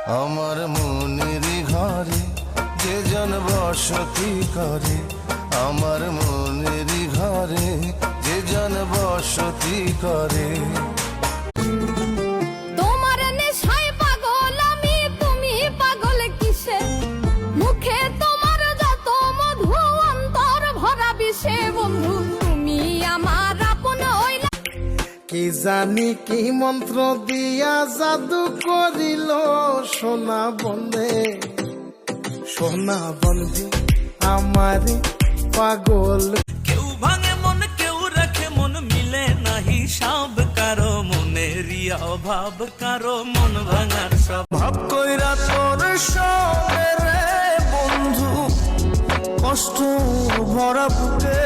আমার মনের ঘরে যে জন বসতি করে, আমার মনের ঘরে যে জন বসতি করে। তোমার নেশায় পাগল আমি, তুমি পাগল কিসে? মুখে তোমার যত মধু, অন্তর ভরা বিষে বন্ধু, তুমি আমার আপন হইলা। কি জানি কি মন্ত্র দিয়া জাদু করিল সোনা বন্ধে, সোনা বন্ধে আমারে পাগল। কেউ ভাঙে মন কেউ রাখে মন, মিলে না হিসাব কারো মনেরই অভাব, কারো মন ভাঙার সব ভাব কইরা তোর সঙ্গে রে বন্ধু, কষ্ট ভরা বুকে